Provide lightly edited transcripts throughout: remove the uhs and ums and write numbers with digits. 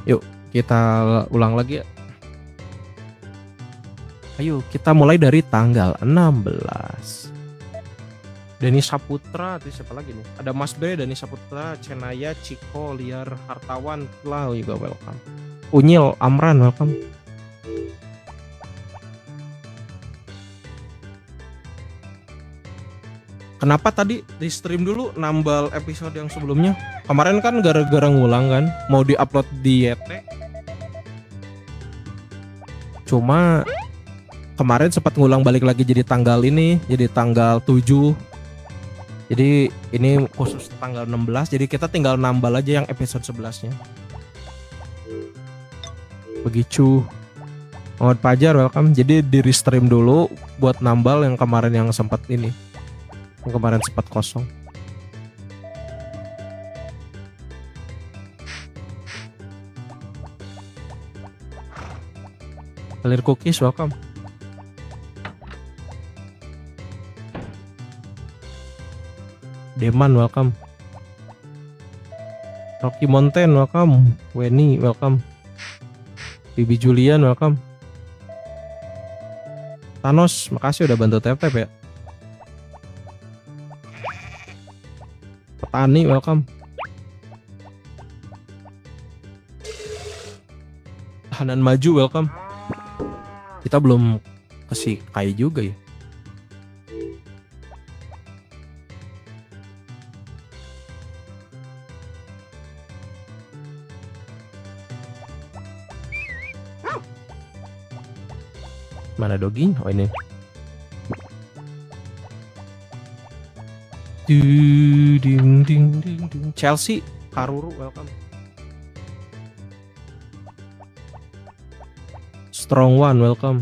Yuk kita ulang lagi ya. Ayo kita mulai dari tanggal 16. Deni Saputra, itu siapa lagi nih? Ada Mas Bre, Deni Saputra, Cenaya, Ciko, Liar, Hartawan, Lau juga welcome. Unyil, Amran welcome. Kenapa tadi di stream dulu nambal episode yang sebelumnya? Kemarin kan gara-gara ngulang kan, mau diupload di YT. Cuma kemarin sempat ngulang balik lagi jadi tanggal ini, jadi tanggal 7. Jadi ini khusus tanggal 16, jadi kita tinggal nambal aja yang episode 11-nya. Begitu. Muhammad Fajar welcome. Jadi di restream dulu buat nambal yang kemarin yang sempat ini. Yang kemarin sempat kosong. Clear Cookies welcome. Deman welcome. Rocky Mountain welcome. Weni welcome. Bibi Julian welcome. Thanos makasih udah bantu tap-tap ya. Petani welcome. Hanan Maju welcome. Kita belum kasih Kai juga ya. Mana Dogi? Oh ini. Ding ding ding ding. Chelsea Karuru welcome. Strong One welcome.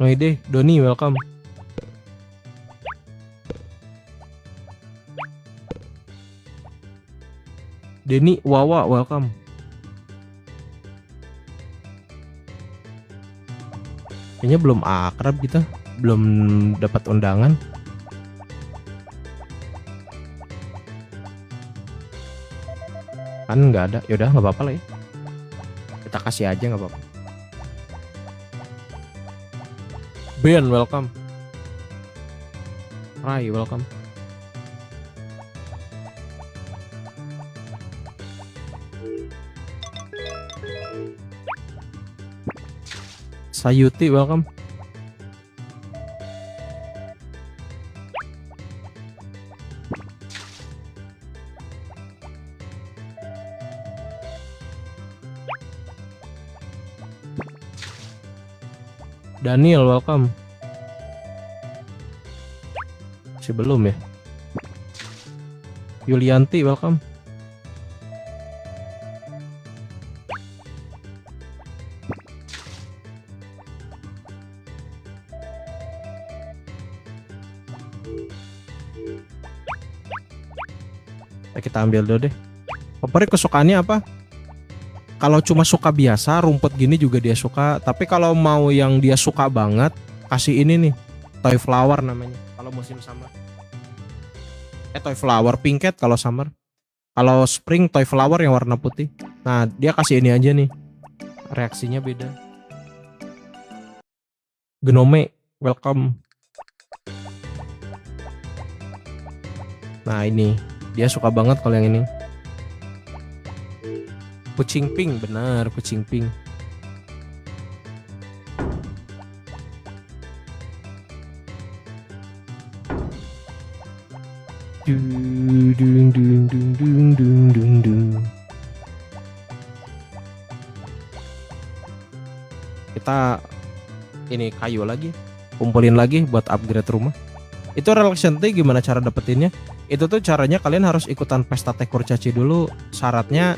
Noide Doni welcome. Denny Wawa welcome. Kayaknya belum akrab kita, belum dapat undangan. Kan nggak ada, yaudah nggak apa-apa lah ya. Kita kasih aja nggak apa-apa. Ben welcome. Rai welcome. Sayuti welcome. Daniel welcome. Masih belum ya. Yulianti welcome. Kita ambil dulu deh. Favorit kesukaannya apa? Kalau cuma suka biasa, rumput gini juga dia suka. Tapi kalau mau yang dia suka banget, kasih ini nih, Toy Flower namanya. Kalau musim summer. Toy Flower, Pink Cat kalau summer. Kalau spring, Toy Flower yang warna putih. Nah, dia kasih ini aja nih. Reaksinya beda. Gnome, welcome. Nah ini, dia suka banget kalau yang ini. Kucing pink, benar kucing pink. Dung dung dung dung dung dung dung. Kita ini kayu lagi, kumpulin lagi buat upgrade rumah. Itu Relaxation Tea gimana cara dapetinnya? Itu tuh caranya kalian harus ikutan pesta teh kurcaci dulu. Syaratnya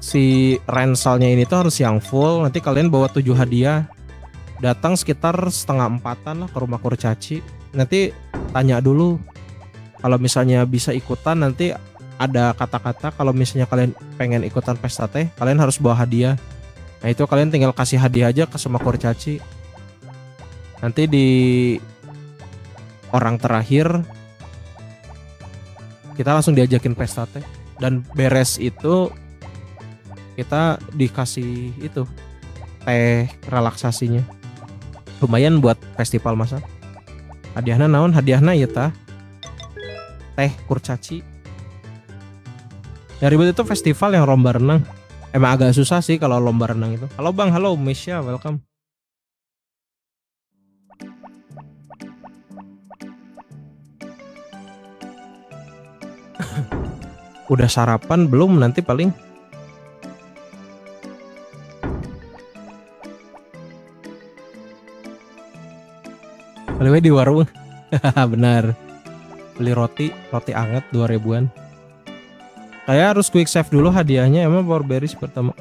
si rensalnya ini tuh harus yang full. Nanti kalian bawa 7 hadiah. Datang sekitar setengah 4-an lah ke rumah kurcaci. Nanti tanya dulu. Kalau misalnya bisa ikutan nanti ada kata-kata kalau misalnya kalian pengen ikutan pesta teh, kalian harus bawa hadiah. Nah itu kalian tinggal kasih hadiah aja ke semua kurcaci. Nanti di orang terakhir kita langsung diajakin pesta teh. Dan beres itu kita dikasih itu teh relaksasinya. Lumayan buat festival masak. Hadiahna naon? Hadiahna ya teh kurcaci. Yang ribet itu festival yang lomba renang. Emang agak susah sih kalau lomba renang itu. Halo Bang, halo Misha, welcome. Udah sarapan belum? Nanti paling. Beli di warung. Benar. Beli roti anget 2000-an. Kayak harus quick save dulu hadiahnya, emang power berries pertama.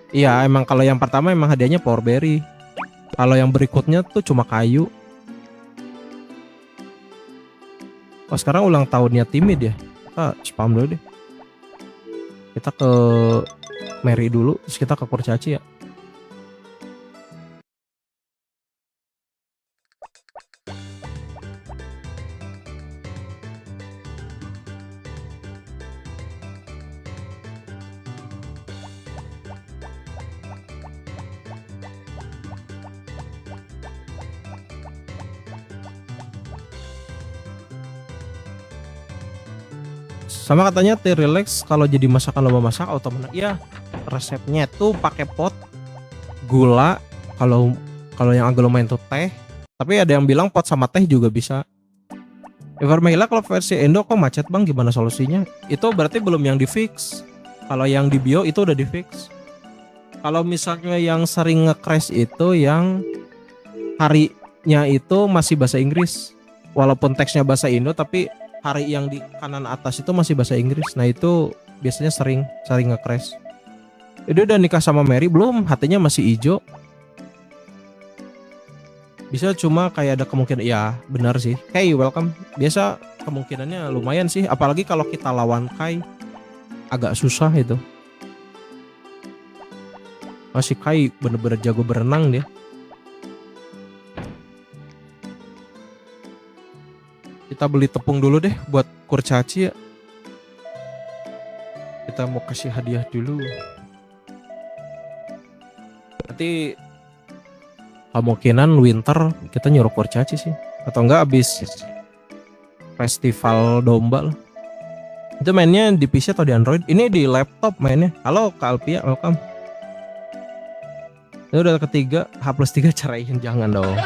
Iya, emang kalau yang pertama emang hadiahnya power berry. Kalau yang berikutnya tuh cuma kayu. Oh, sekarang ulang tahunnya Timid ya. Kita spam dulu deh. Kita ke Mary dulu, terus kita ke kurcaci ya. Sama katanya teh relax kalau jadi masakan lomba masak auto menang. Iya, resepnya tuh pakai pot, gula, kalau yang agak lumayan tuh teh. Tapi ada yang bilang pot sama teh juga bisa. Evermila kalau versi Indo kok macet Bang, gimana solusinya? Itu berarti belum yang di fix. Kalau yang di bio itu udah di fix. Kalau misalnya yang sering nge-crash itu yang harinya itu masih bahasa Inggris. Walaupun teksnya bahasa Indo tapi hari yang di kanan atas itu masih bahasa Inggris. Nah itu biasanya sering nge-crash. Dia udah nikah sama Mary belum? Hatinya masih hijau. Bisa cuma kayak ada kemungkinan. Ya benar sih. Hey welcome. Biasa kemungkinannya lumayan sih. Apalagi kalau kita lawan Kai, agak susah itu. Masih Kai bener-bener jago berenang dia. Kita beli tepung dulu deh buat kurcaci ya. Kita mau kasih hadiah dulu. Nanti kemungkinan winter kita nyuruh kurcaci sih. Atau enggak abis festival domba lah. Itu mainnya di PC atau di Android? Ini di laptop mainnya. Halo Kak Alpia, welcome. Ini udah ketiga, H+3 ceraiin, jangan dong.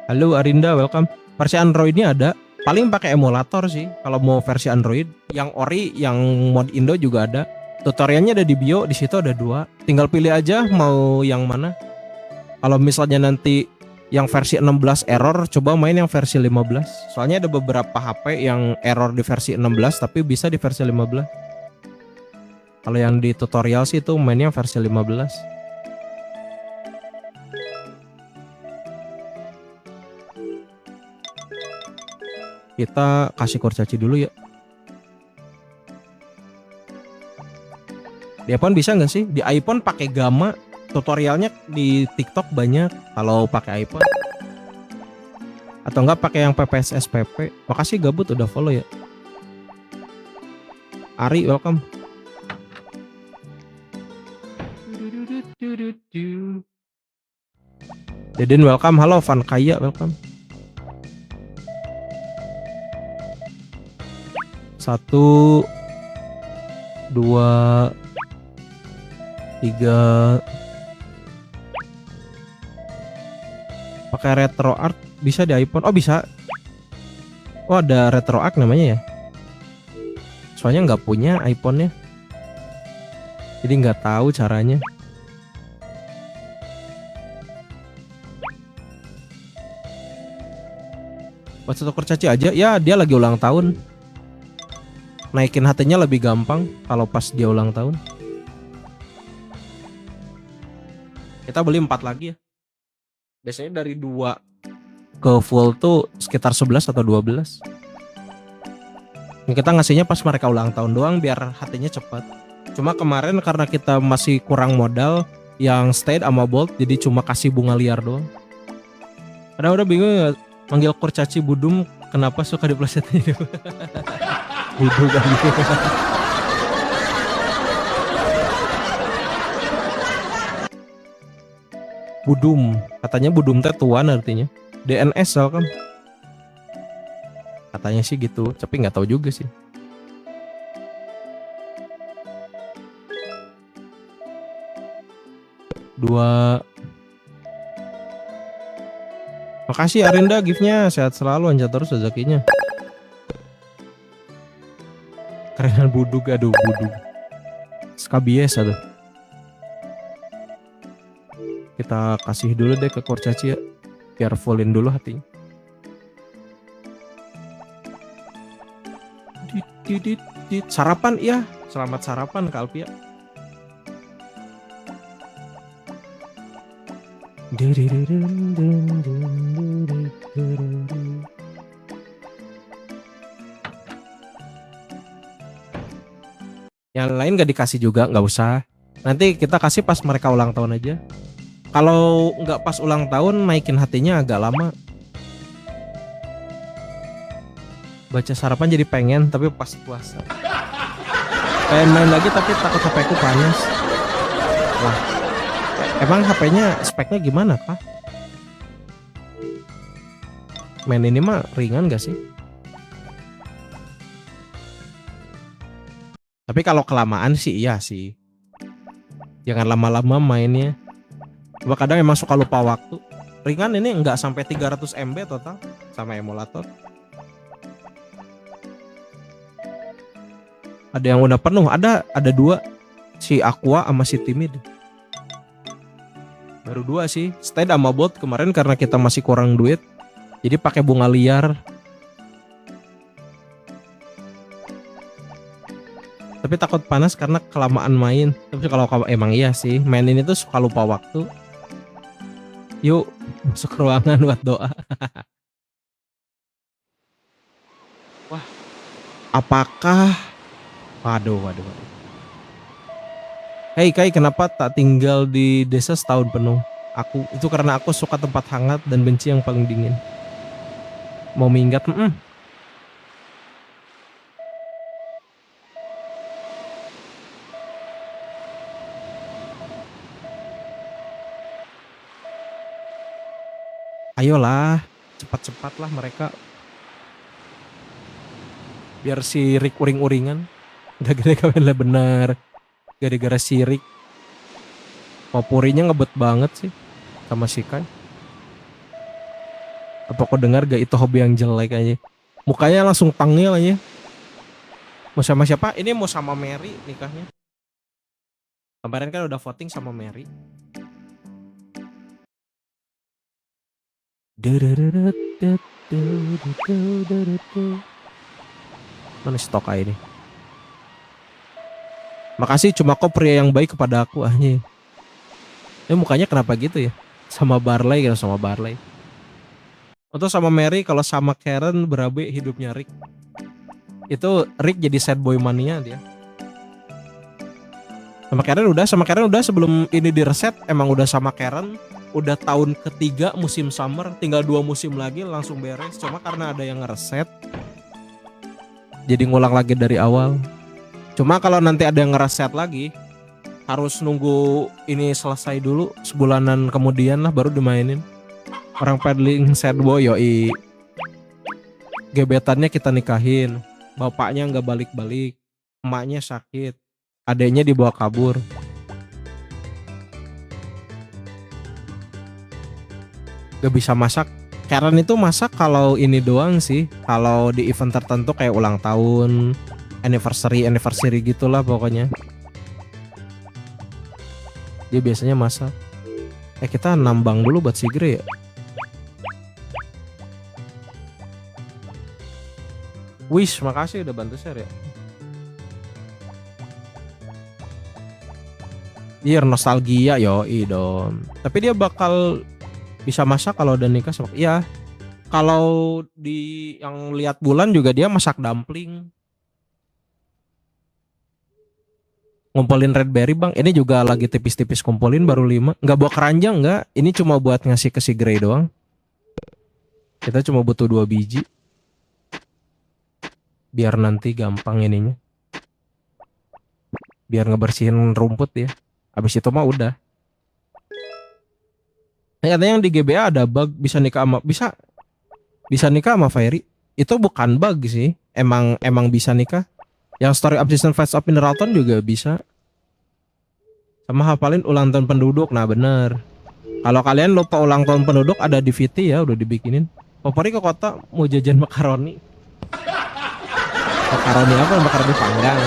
Halo Arinda, welcome. Versi Androidnya ada, paling pakai emulator sih. Kalau mau versi Android, yang ori, yang mod Indo juga ada. Tutorialnya ada di bio, di situ ada 2. Tinggal pilih aja mau yang mana. Kalau misalnya nanti yang versi 16 error, coba main yang versi 15. Soalnya ada beberapa HP yang error di versi 16 tapi bisa di versi 15. Kalau yang di tutorial sih itu mainnya versi 15. Kita kasih kurcaci dulu ya. Di iPhone bisa nggak sih? Di iPhone pakai gamma. Tutorialnya di TikTok banyak kalau pakai iPhone. Atau enggak pakai yang PPS SPP. Makasih gabut udah follow ya. Ari welcome. Deden welcome. Halo Van Kaya welcome. 1 2 3. Pakai retro art bisa di iPhone. Oh bisa. Oh ada retro art namanya ya. Soalnya nggak punya iPhone-nya. Jadi nggak tahu caranya. Buat satu kurcaci aja. Ya dia lagi ulang tahun. naikin hatinya lebih gampang kalau pas dia ulang tahun. Kita beli 4 lagi ya. Biasanya dari 2 ke full tuh sekitar 11 atau 12. Ini kita ngasihnya pas mereka ulang tahun doang biar hatinya cepat. Cuma kemarin karena kita masih kurang modal, yang Stayed sama Bolt jadi cuma kasih bunga liar doang. Karena udah bingung ya, manggil kurcaci Budum kenapa suka diplesetin itu. Budum kan gitu. Budum, katanya Budum teh tuan artinya. DNS soal kan. Katanya sih gitu, tapi nggak tahu juga sih. Dua. Makasih Arinda giftnya, sehat selalu, lanjut terus rezekinya. Kerenan Budug, aduh Budug. Skabies aduh. Kita kasih dulu deh ke kurcaci ya, biar fullin dulu hatinya. Sarapan ya, selamat sarapan Kak Alpia. Yang lain gak dikasih juga, nggak usah. Nanti kita kasih pas mereka ulang tahun aja. Kalau nggak pas ulang tahun, naikin hatinya agak lama. Baca sarapan jadi pengen, tapi pas puasa. Pengen main lagi tapi takut HP ku panas. Wah, emang HP-nya speknya gimana kah? Main ini mah ringan gak sih? Tapi kalau kelamaan sih iya sih. Jangan lama-lama mainnya. Cuma kadang emang suka lupa waktu. Ringan ini nggak sampai 300 MB total sama emulator. Ada yang udah penuh, ada 2, si Aqua sama si Timid. Baru 2 sih. Stayed sama Bot kemarin karena kita masih kurang duit, jadi pakai bunga liar. Tapi takut panas karena kelamaan main. Tapi kalau emang iya sih, main ini tuh suka lupa waktu. Yuk masuk ruangan buat doa. Wah, apakah waduh. Hei Kai, kenapa tak tinggal di desa setahun penuh? Itu karena aku suka tempat hangat dan benci yang paling dingin. Mau minggat? Ayolah, cepat-cepatlah mereka. Biar si Rick uring-uringan. Udah gara-gara bener. Gara-gara si Rick. Popurinya ngebet banget sih sama si Kai. Apa kau dengar gak itu hobi yang jelek aja? Mukanya langsung tangil aja. Mau sama siapa? Ini mau sama Mary nikahnya. Kemarin kan udah voting sama Mary. Mana stok ini? Makasih, cuma kau pria yang baik kepada aku ahnya. Mukanya kenapa gitu ya? Sama Barley gitu, sama Barley. Untuk sama Mary, kalau sama Karen berabe hidupnya Rick. Itu Rick jadi sad boy mania dia. Sama Karen udah sebelum ini direset emang udah sama Karen. Udah tahun ketiga musim summer, tinggal 2 musim lagi langsung beres. Cuma karena ada yang ngereset, jadi ngulang lagi dari awal. Cuma kalau nanti ada yang ngereset lagi, harus nunggu ini selesai dulu, sebulanan kemudian lah baru dimainin. Orang paddling sad boy yoi. Gebetannya kita nikahin, bapaknya nggak balik-balik, emaknya sakit, adeknya dibawa kabur. Gak bisa masak. Karen itu masak kalau ini doang sih. Kalau di event tertentu kayak ulang tahun, anniversary gitulah pokoknya. Dia biasanya masak. Kita nambang dulu buat Sigre ya. Wish, makasih udah bantu share ya. Iya nostalgia yo dong. Tapi dia bakal bisa masak kalau udah nikah sama. Iya, kalau di yang lihat bulan juga dia masak dumpling. Ngumpulin red berry bang. Ini juga lagi tipis-tipis kumpulin baru 5. Nggak bawa keranjang nggak. Ini cuma buat ngasih ke si Grey doang. Kita cuma butuh 2 biji. Biar nanti gampang ininya. Biar ngebersihin rumput ya. Habis itu mah udah. Katanya yang di GBA ada bug bisa nikah sama bisa nikah sama Fairy. Itu bukan bug sih. Emang bisa nikah. Yang story up season Fights of Mineralton juga bisa. Sama hafalin ulang tahun penduduk. Nah bener. Kalau kalian lupa ulang tahun penduduk ada di VT ya udah dibikinin. Popori ke kota mau jajan makaroni. Makaroni apa? Makaroni panggang.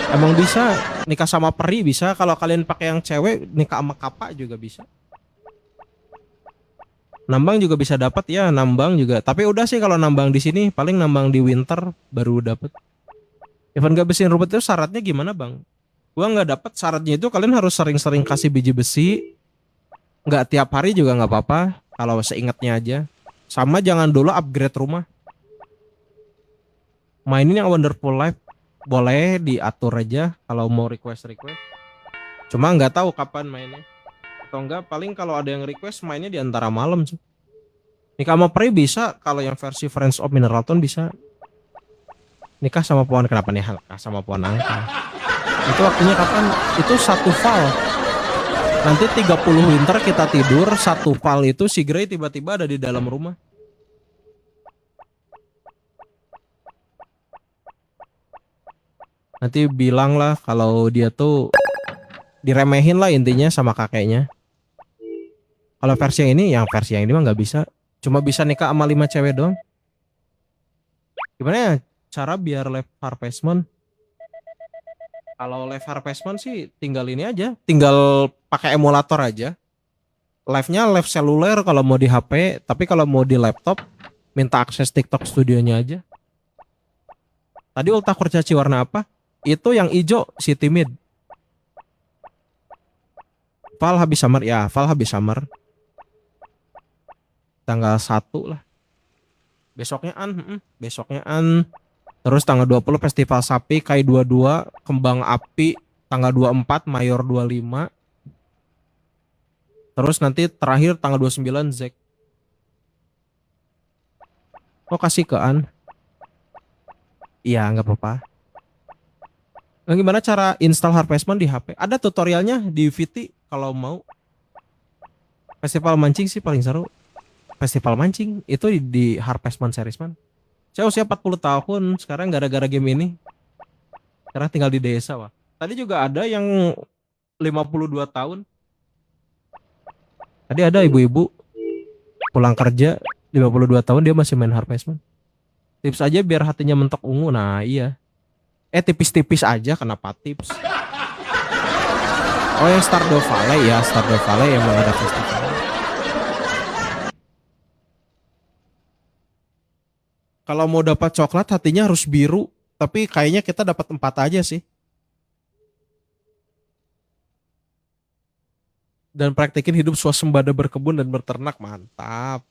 Emang bisa nikah sama peri bisa. Kalau kalian pakai yang cewek nikah sama kapa juga bisa. Nambang juga bisa dapat ya, nambang juga. Tapi udah sih kalau nambang di sini paling nambang di winter baru dapat. Even gak bersihin rumput itu syaratnya gimana bang? Gua nggak dapat syaratnya itu kalian harus sering-sering kasih biji besi. Nggak tiap hari juga nggak apa-apa. Kalau seingatnya aja. Sama jangan dulu upgrade rumah. Mainin yang Wonderful Life boleh diatur aja kalau mau request. Cuma nggak tahu kapan mainnya. Atau enggak paling kalau ada yang request mainnya di antara malam sih. Nikah sama peri bisa, kalau yang versi Friends of Mineralton bisa. Nikah sama pohon kenapa nih? Nikah sama pohon angka. Itu waktunya kapan? Itu 1 val. Nanti 30 winter kita tidur, 1 val itu si Grey tiba-tiba ada di dalam rumah. Nanti bilang lah kalau dia tuh diremehin lah intinya sama kakeknya. Kalau versi yang ini mah nggak bisa. Cuma bisa nikah sama 5 cewek doang. Gimana ya cara biar live harvestment? Kalau live harvestment sih tinggal ini aja. Tinggal pakai emulator aja. Live-nya live seluler kalau mau di HP. Tapi kalau mau di laptop minta akses TikTok studionya aja. Tadi ulta kurcaci warna apa? Itu yang hijau si timid. Val habis summer ya, Val habis summer. Tanggal 1 lah. Besoknya terus tanggal 20 Festival Sapi, Kai 22, Kembang Api, tanggal 24 Mayor 25. Terus nanti terakhir tanggal 29 Zack. Oh kasih ke An. Iya nggak apa-apa. Nah, gimana cara install Harvestman di HP? Ada tutorialnya di VT kalau mau. Festival mancing sih paling seru. Festival mancing itu di Harvestman series man. Saya usia 40 tahun sekarang gara-gara game ini. Sekarang tinggal di desa wah. Tadi juga ada yang 52 tahun. Tadi ada ibu-ibu pulang kerja 52 tahun dia masih main Harvestman. Tips aja biar hatinya mentok ungu. Nah iya. Tipis-tipis aja kenapa tips? Oh yang Stardew Valley ya, Stardew Valley emang ada festival. Kalau mau dapat coklat hatinya harus biru, tapi kayaknya kita dapat 4 aja sih. Dan praktekin hidup swasembada berkebun dan berternak, mantap.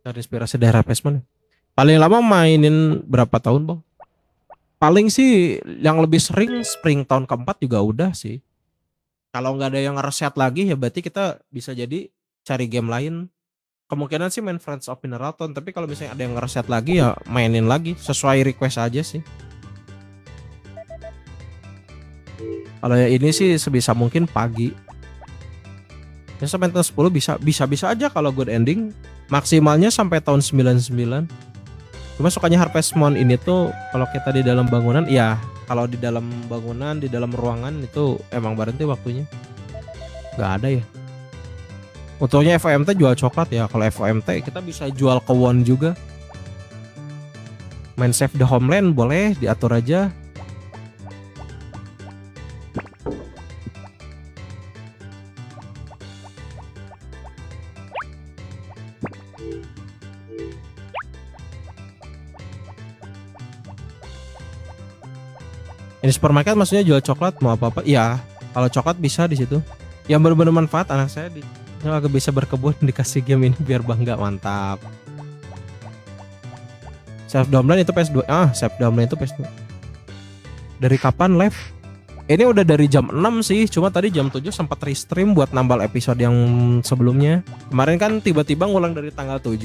Dari inspirasi daerah Pesman. Paling lama mainin berapa tahun bang? Paling sih yang lebih sering spring tahun keempat juga udah sih. Kalau nggak ada yang ngereset lagi ya berarti kita bisa jadi cari game lain. Kemungkinan sih main Friends of Mineralton, tapi kalau misalnya ada yang ngereset lagi ya mainin lagi sesuai request aja sih. Kalau ya ini sih sebisa mungkin pagi. Ya sampai tahun 10 bisa aja kalau good ending. Maksimalnya sampai tahun 99. Cuma sukanya Harvest Moon ini tuh kalau kita di dalam bangunan ya, kalau di dalam bangunan, di dalam ruangan itu emang berhenti waktunya. Nggak ada ya. Untungnya FOMT jual coklat ya. Kalau FOMT kita bisa jual ke won juga. Main Save the Homeland boleh diatur aja. Ini supermarket maksudnya jual coklat mau apa-apa? Iya, kalau coklat bisa di situ. Yang benar-benar manfaat anak saya agak bisa berkebun dikasih game ini biar bangga, mantap. Chef Domlan itu PS2. Chef Domlan itu PS2. Dari kapan live? Ini udah dari jam 6 sih, cuma tadi jam 7 sempat restream buat nambal episode yang sebelumnya. Kemarin kan tiba-tiba ngulang dari tanggal 7.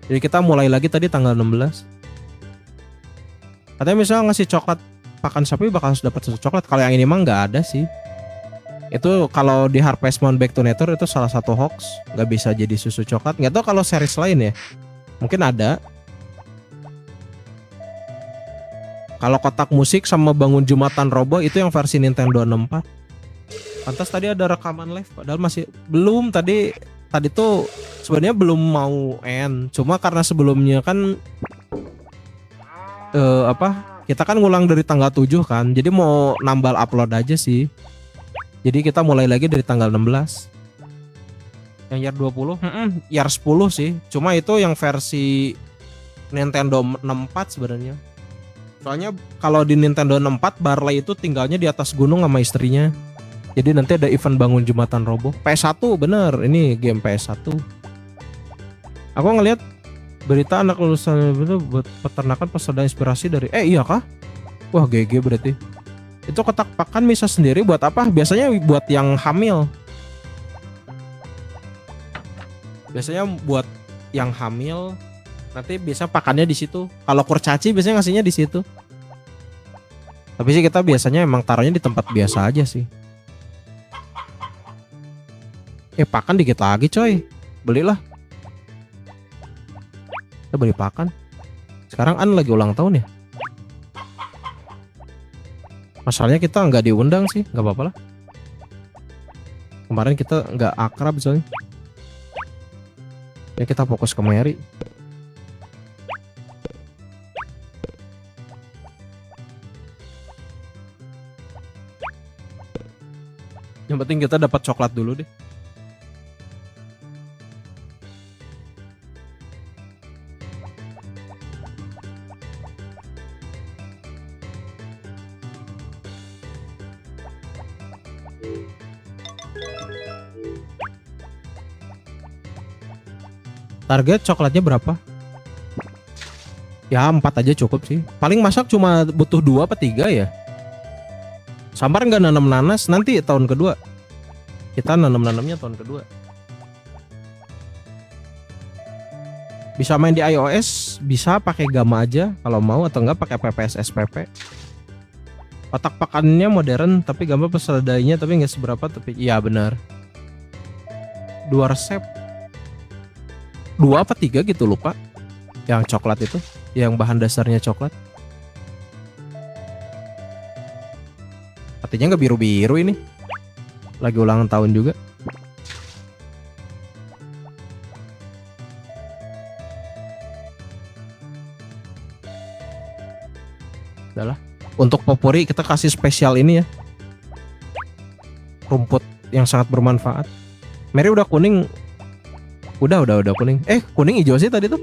Jadi kita mulai lagi tadi tanggal 16. Katanya misalnya ngasih coklat pakan sapi bakal dapat susu coklat. Kalau yang ini mah nggak ada sih. Itu kalau di Harvest Moon Back to Nature itu salah satu hoax, nggak bisa jadi susu coklat. Nggak tahu kalau series lain ya, mungkin ada. Kalau kotak musik sama bangun jumatan roboh itu yang versi Nintendo 64. Pantas tadi ada rekaman live, padahal masih belum. Tadi tuh sebenarnya belum mau end, cuma karena sebelumnya kan kita kan ngulang dari tanggal 7 kan, jadi mau nambal upload aja sih. Jadi kita mulai lagi dari tanggal 16. Yang year 20, year 10 sih. Cuma itu yang versi Nintendo 64 sebenarnya. Soalnya kalau di Nintendo 64 Barley itu tinggalnya di atas gunung sama istrinya. Jadi nanti ada event bangun jembatan roboh. PS1 bener, ini game PS1. Aku ngelihat berita anak lulusan itu buat peternakan pas ada inspirasi dari iya kah? Wah GG berarti. Itu kotak pakan bisa sendiri buat apa? Biasanya buat yang hamil. Biasanya buat yang hamil. Nanti biasa pakannya di situ. Kalau kurcaci biasanya ngasihnya di situ. Tapi sih kita biasanya emang taruhnya di tempat biasa aja sih. Pakan dikit lagi coy. Belilah. Kita beli pakan. Sekarang An lagi ulang tahun ya. Masalahnya kita nggak diundang sih, nggak apa-apa lah. Kemarin kita nggak akrab soalnya. Ya kita fokus ke Mary. Yang penting kita dapat coklat dulu deh. Target coklatnya berapa? Ya 4 aja cukup sih. Paling masak cuma butuh 2 apa 3 ya. Sambar nggak nanam nanas nanti tahun kedua. Kita nanamnya tahun kedua. Bisa main di iOS, bisa pakai Gamma aja kalau mau, atau enggak pakai PPS SPP. Kotak pakannya modern tapi gambar pesadainya tapi nggak seberapa, tapi iya benar. 2 resep. 2 apa 3 gitu lupa. Yang coklat itu, yang bahan dasarnya coklat. Artinya nggak biru-biru ini. Lagi ulang tahun juga. Udahlah. Untuk popuri kita kasih spesial ini ya. Rumput yang sangat bermanfaat. Mary udah kuning. Udah kuning. Kuning hijau sih tadi tuh.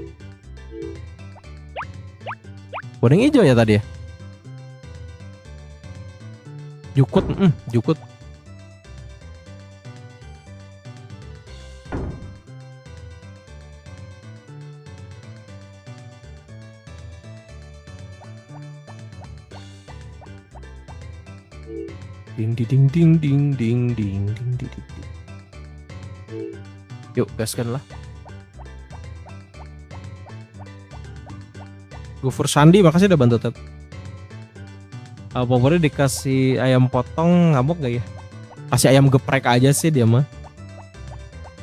Kuning hijau ya tadi ya. Jukut, jukut. Ding ding ding ding ding ding ding ding ding. Yuk gaskan lah. Gufur Sandi makasih udah bantu Ted. Favorit dikasih ayam potong ngamuk gak ya? Kasih ayam geprek aja sih dia mah.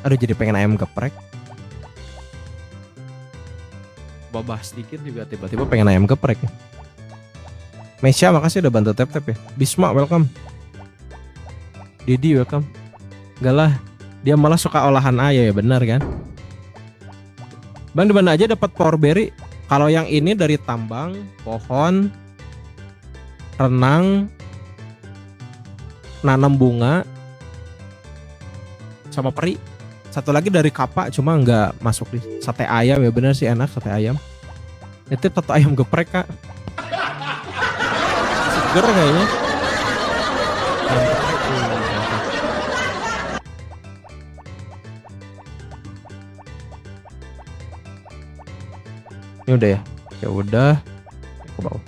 Aduh jadi pengen ayam geprek. Bahas sedikit juga tiba-tiba pengen ayam geprek. Mesya makasih udah bantu tap-tap ya. Bisma welcome. Didi welcome. Enggak lah, dia malah suka olahan ayam ya, benar kan? Bang di mana aja dapat power berry? Kalau yang ini dari tambang, pohon, renang, nanam bunga, sama peri. Satu lagi dari kapak, cuma nggak masuk di sate ayam ya, benar sih enak sate ayam. Itu satu ayam geprek kak. Ger kayaknya. Yang terbaik tuh. Ini udah ya. Ya udah. Ke bawah.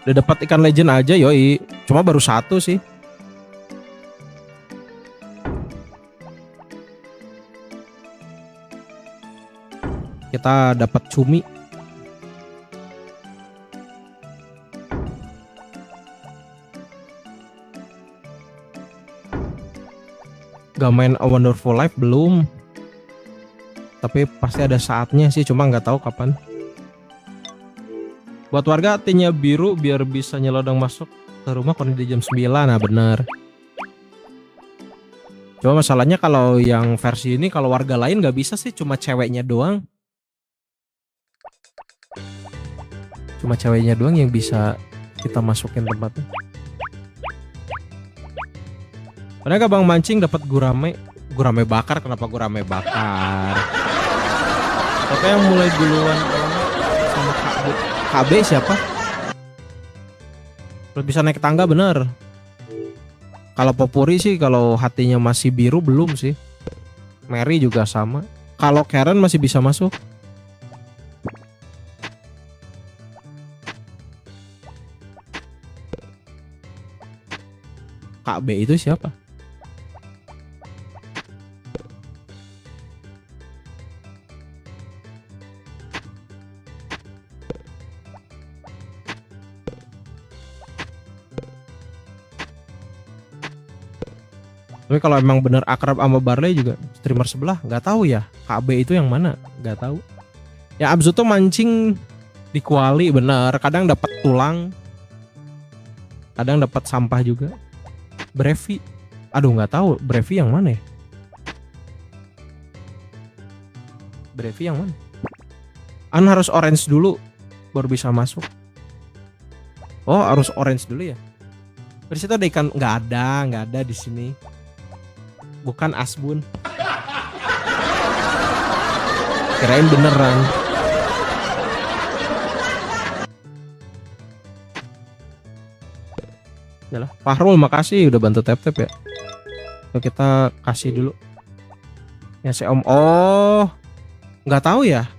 Udah dapat ikan legend aja yoi. Cuma baru satu sih. Kita dapat cumi. Gak main A Wonderful Life belum. Tapi pasti ada saatnya sih, cuma nggak tahu kapan. Buat warga hatinya biru biar bisa nyelodong masuk ke rumah kalau di jam 9. Nah bener. Cuma masalahnya kalau yang versi ini kalau warga lain nggak bisa sih, cuma ceweknya doang. Cuma ceweknya doang yang bisa kita masukin tempatnya. Padahal Bang mancing dapat gurame. Gurame bakar, kenapa gurame bakar? Tapi yang mulai duluan sama KB siapa? Terus bisa naik tangga bener. Kalau Popuri sih kalau hatinya masih biru belum sih. Mary juga sama. Kalau Karen masih bisa masuk. KB itu siapa? Tapi kalau emang bener akrab sama Barley juga streamer sebelah nggak tahu ya KB itu yang mana nggak tahu. Ya Abzu tuh mancing di kuali bener, kadang dapat tulang, kadang dapat sampah juga. Brevi, aduh nggak tahu Brevi yang mana ya? Brevi yang mana? Harus orange dulu baru bisa masuk. Oh harus orange dulu ya? Di situ ada ikan nggak ada di sini. Bukan asbun. Kirain beneran. Yalah, Fahrul makasih udah bantu tap-tap ya. Oke, kita kasih dulu. Ya si Om. Oh, nggak tahu ya.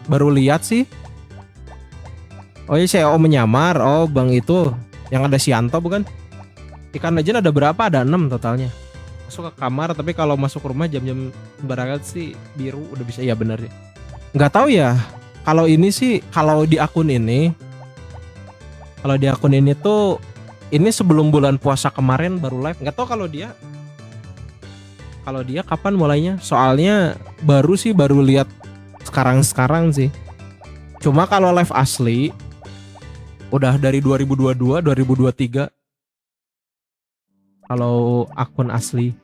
Baru lihat sih. Oh iya si Om menyamar. Oh bang itu yang ada Sianto bukan? Ikan legend ada berapa? Ada 6 totalnya. Masuk ke kamar, tapi kalau masuk rumah jam-jam berangkat sih biru udah bisa. Ya bener ya. Nggak tahu ya. Kalau ini sih kalau di akun ini tuh ini sebelum bulan puasa kemarin baru live. Nggak tahu kalau dia kapan mulainya. Soalnya baru lihat sekarang sih. Cuma kalau live asli udah dari 2022, 2023. Kalau akun asli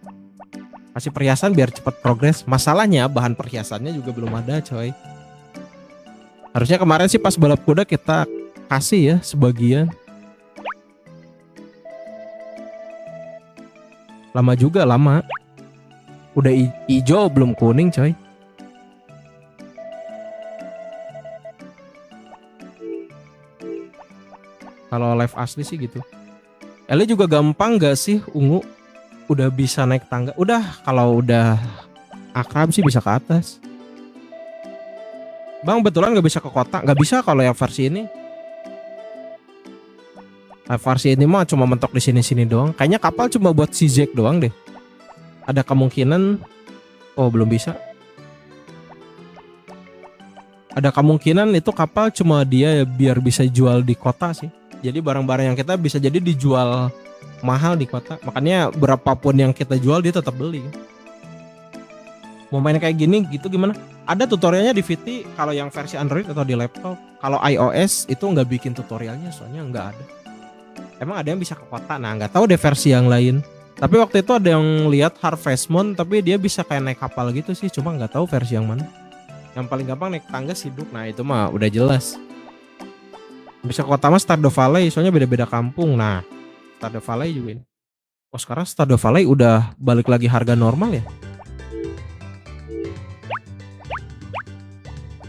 kasih perhiasan biar cepat progres. Masalahnya bahan perhiasannya juga belum ada coy. Harusnya kemarin sih pas balap kuda kita kasih ya sebagian. Lama juga lama. Udah hijau belum kuning coy. Kalau live asli sih gitu. Eli juga gampang gak sih ungu? Udah bisa naik tangga. Udah kalau udah akrab sih bisa ke atas. Bang betulan gak bisa ke kota? Gak bisa kalau yang versi ini. Nah, versi ini mah cuma mentok di sini-sini doang. Kayaknya kapal cuma buat si Zack doang deh. Ada kemungkinan. Oh belum bisa. Ada kemungkinan itu kapal cuma dia biar bisa jual di kota sih. Jadi barang-barang yang kita bisa jadi dijual mahal di kota. Makanya berapapun yang kita jual dia tetap beli. Mau main kayak gini gitu gimana? Ada tutorialnya di VT kalau yang versi Android atau di laptop. Kalau iOS itu nggak bikin tutorialnya soalnya nggak ada. Emang ada yang bisa ke kota? Nah nggak tahu deh versi yang lain. Tapi waktu itu ada yang lihat Harvest Moon tapi dia bisa kayak naik kapal gitu sih. Cuma nggak tahu versi yang mana. Yang paling gampang naik tangga Siduk. Nah itu mah udah jelas. Bisa ke kota mah Stardew Valley, soalnya beda-beda kampung. Nah, Stardew Valley juga ini. Oh sekarang Stardew Valley udah balik lagi harga normal ya?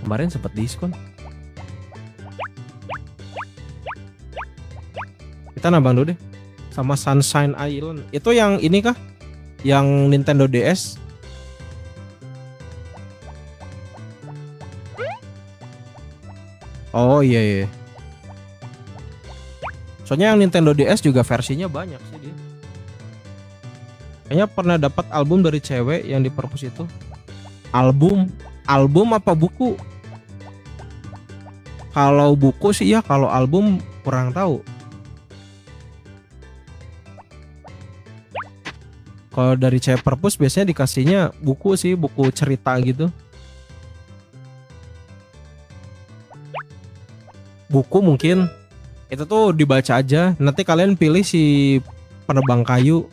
Kemarin sempat diskon. Kita nambah dulu deh. Sama Sunshine Island. Itu yang ini kah? Yang Nintendo DS? Oh iya iya. Soalnya yang Nintendo DS juga versinya banyak sih dia. Kayaknya pernah dapat album dari cewek yang di perpus itu. Album apa buku? Kalau buku sih ya, kalau album kurang tahu. Kalau dari cewek perpus biasanya dikasihnya buku sih, buku cerita gitu. Buku mungkin itu tuh dibaca aja. Nanti kalian pilih si penebang kayu.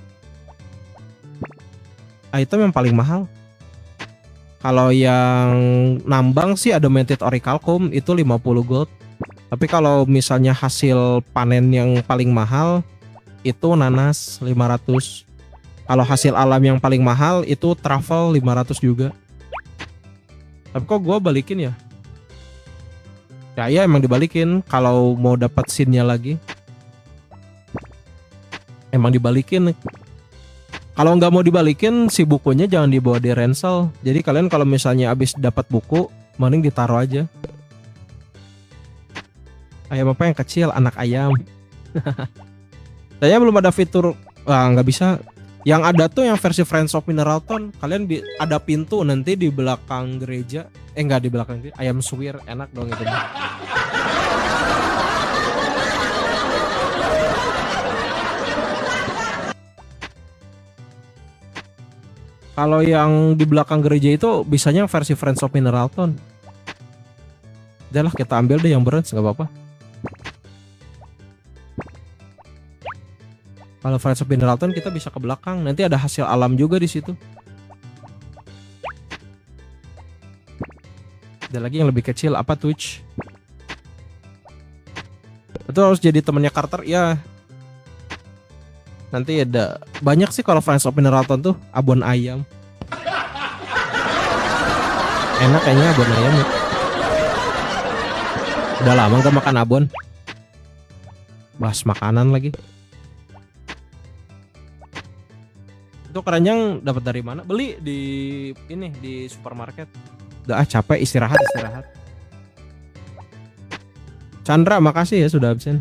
Item yang paling mahal. Kalau yang nambang sih ada Adamantite Orichalcum itu 50 gold. Tapi kalau misalnya hasil panen yang paling mahal itu nanas 500. Kalau hasil alam yang paling mahal itu travel 500 juga. Tapi kok gua balikin ya? Ya iya emang dibalikin kalau mau dapat scene-nya lagi. Emang dibalikin. Kalau nggak mau dibalikin si bukunya jangan dibawa di ransel. Jadi kalian kalau misalnya habis dapat buku, mending ditaruh aja. Ayam apa yang kecil? Anak ayam. Saya belum ada fitur, nggak bisa. Yang ada tuh yang versi Friends of Mineralton. Kalian ada pintu nanti di belakang gereja. Enggak di belakang gereja. Ayam suwir enak dong itu. Kalau yang di belakang gereja itu bisanya versi Friends of Mineralton. Udah lah kita ambil deh yang bronze nggak apa-apa. Kalau Friends of Mineralton kita bisa ke belakang. Nanti ada hasil alam juga di situ. Ada lagi yang lebih kecil apa Twitch? Itu harus jadi temennya Carter ya. Nanti ada banyak sih kalau Friends of Mineralton tuh abon ayam. Enak kayaknya abon ayam ya. Udah lama gak makan abon. Bahas makanan lagi. Itu keranjang dapat dari mana? Beli di ini di supermarket. Udah capek istirahat. Chandra makasih ya sudah absen.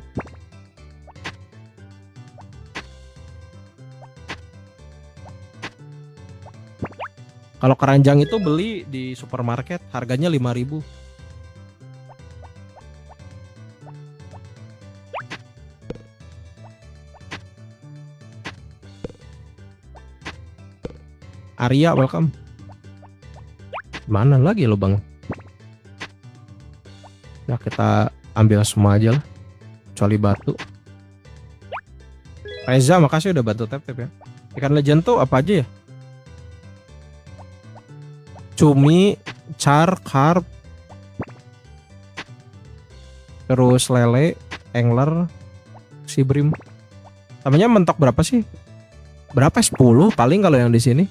Kalau keranjang itu beli di supermarket harganya 5.000. Arya welcome. Mana lagi lo bang? Ya kita ambil semua aja lah. Kecuali batu. Reza makasih udah bantu tap ya. Ikan legend tuh apa aja ya? Cumi, char, carp, terus lele, angler, si brim. Namanya mentok berapa sih? Berapa? 10 paling kalau yang di sini.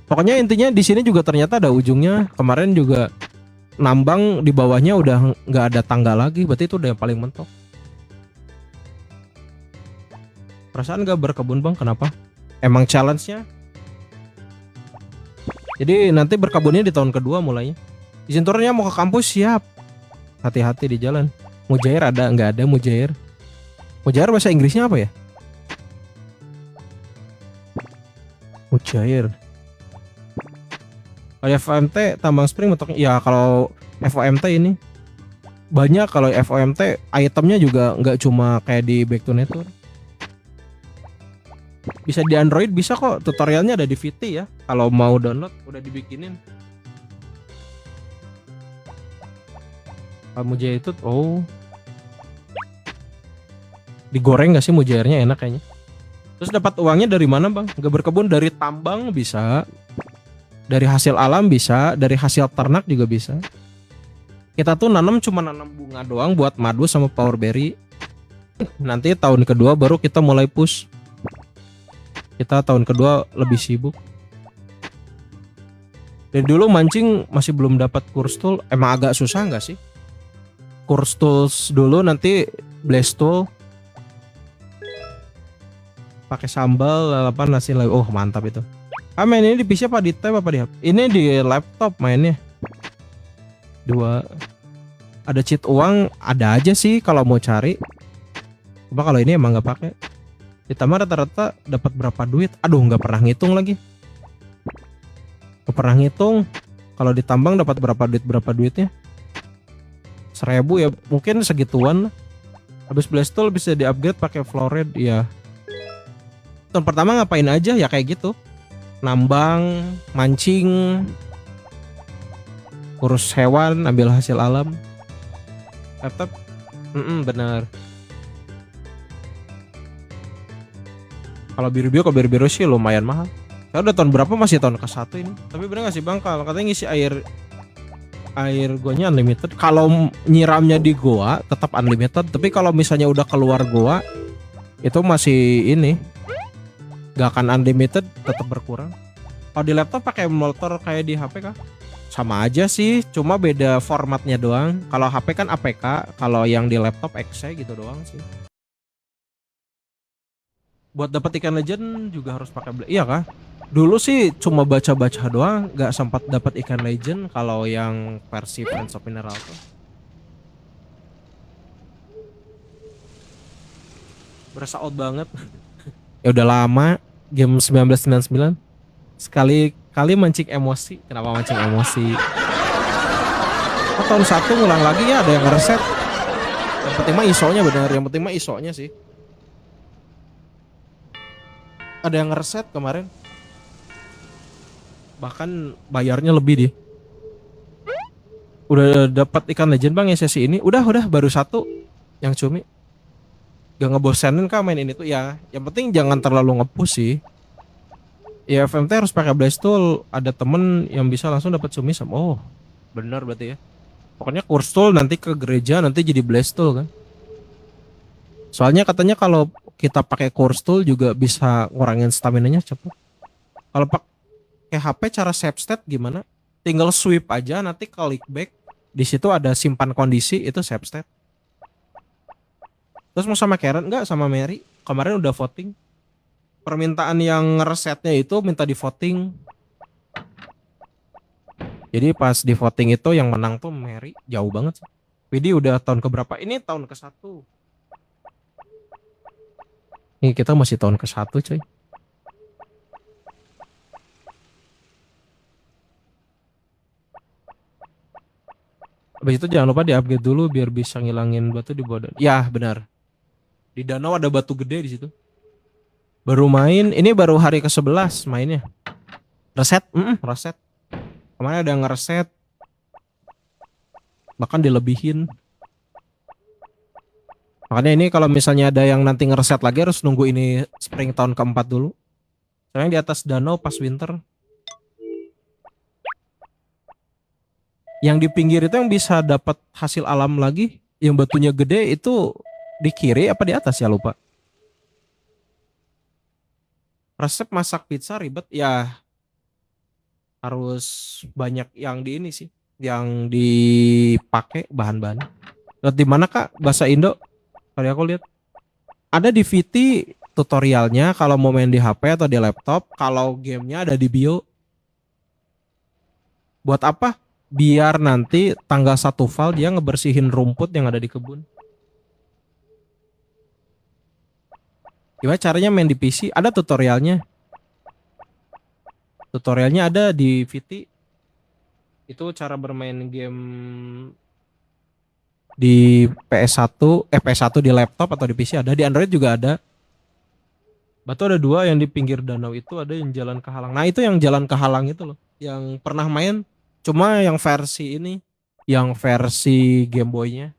Pokoknya intinya di sini juga ternyata ada ujungnya. Kemarin juga nambang di bawahnya udah nggak ada tangga lagi. Berarti itu udah yang paling mentok. Perasaan nggak berkebun bang? Kenapa? Emang challenge-nya? Jadi nanti berkebunnya di tahun kedua mulainya. Izin turunnya mau ke kampus siap. Hati-hati di jalan. Mujair ada nggak ada mujair? Mujair bahasa Inggrisnya apa ya? Mujair. Kalau FOMT tambang spring mentoknya ya kalau FOMT ini banyak. Kalau FOMT itemnya juga nggak cuma kayak di Back to Nature. Bisa di Android bisa kok, tutorialnya ada di VT ya. Kalau mau download udah dibikinin. Mujair itu digoreng nggak sih mujairnya enak kayaknya. Terus dapat uangnya dari mana bang? Nggak berkebun dari tambang bisa, dari hasil alam bisa, dari hasil ternak juga bisa. Kita tuh cuma nanam bunga doang buat madu sama power berry. Nanti tahun kedua baru kita mulai push. Kita tahun kedua lebih sibuk. Dari dulu mancing masih belum dapat course tool. Emang agak susah nggak sih? Course tools dulu, nanti blast tool. Pakai sambal, lalapan, nasi lagi. Oh mantap itu. Main ini di PC apa di tab apa di HP? Ini di laptop mainnya. Dua. Ada cheat uang, ada aja sih kalau mau cari. Coba kalau ini emang nggak pakai. Ditambah rata-rata dapat berapa duit? Aduh nggak pernah ngitung lagi. Nggak pernah ngitung. Kalau ditambang dapat berapa duitnya? 1000 ya, mungkin segituan. Habis blast tool bisa di-upgrade pakai florid ya. Tahun pertama ngapain aja ya kayak gitu. Nambang, mancing, urus hewan, ambil hasil alam. Laptop, bener. Kalau biru-biru sih lumayan mahal. Saya udah tahun berapa, masih tahun ke-1 ini. Tapi bener gak sih bang, kalau katanya ngisi air goanya unlimited. Kalau nyiramnya di goa tetap unlimited. Tapi kalau misalnya udah keluar goa itu masih ini, gak akan unlimited, tetap berkurang. Kalau di laptop pakai motor kayak di HP kah? Sama aja sih, cuma beda formatnya doang. Kalau HP kan APK, kalau yang di laptop exe gitu doang sih. Buat dapat ikan legend juga harus pakai iya kah? Dulu sih cuma baca-baca doang, gak sempat dapat ikan legend kalau yang versi Friends of Mineral tuh. Berasa out banget. Ya udah lama game 1999. Sekali-kali mancing emosi. Kenapa mancing emosi? Oh, tahun 1 ngulang lagi ya, ada yang ngereset. Yang penting mah ISO-nya benar, yang penting mah ISO-nya sih. Ada yang ngereset kemarin. Bahkan bayarnya lebih deh. Udah dapat ikan legend bang ya sesi ini. Udah baru 1 yang cumi. Gak ngebosenin kah main ini tuh ya. Yang penting jangan terlalu ngepush sih. Ya FMT harus pakai blast tool. Ada temen yang bisa langsung dapat cumi sama. Oh bener berarti ya. Pokoknya course tool nanti ke gereja, nanti jadi blast tool kan. Soalnya katanya kalau kita pakai course tool juga bisa ngurangin stamina-nya cepet. Kalau pakai HP cara save state gimana? Tinggal sweep aja, nanti klik back. Di situ ada simpan kondisi, itu save state. Terus mau sama Karen enggak, sama Mary? Kemarin udah voting. Permintaan yang resetnya itu minta di voting. Jadi pas di voting itu yang menang tuh Mary, jauh banget sih. Widi udah tahun keberapa? Ini tahun ke-1. Ini kita masih tahun ke-1 coy. Habis itu jangan lupa di-upgrade dulu biar bisa ngilangin batu di bawah. Ya benar. Di danau ada batu gede di situ. Baru main, ini baru hari ke-11 mainnya. Reset, reset. Kemarin ada yang ngereset. Bahkan dilebihin. Makanya ini kalau misalnya ada yang nanti ngereset lagi harus nunggu ini spring tahun ke-4 dulu. Soalnya di atas danau pas winter. Yang di pinggir itu yang bisa dapat hasil alam lagi, yang batunya gede itu di kiri apa di atas ya lupa. Resep masak pizza ribet ya, harus banyak yang di ini sih, yang dipakai bahan-bahan. Lihat di mana kak bahasa Indo? Tadi aku lihat ada di VT tutorialnya kalau mau main di HP atau di laptop. Kalau gamenya ada di bio. Buat apa? Biar nanti tanggal 1 file dia ngebersihin rumput yang ada di kebun. Gimana caranya main di PC? Ada tutorialnya. Tutorialnya ada di VT. Itu cara bermain game di PS1, PS1 di laptop atau di PC ada, di Android juga ada. Batu ada 2 yang di pinggir danau itu, ada yang jalan ke halang. Nah itu yang jalan ke halang itu loh, yang pernah main. Cuma yang versi ini, yang versi Game Boy-nya.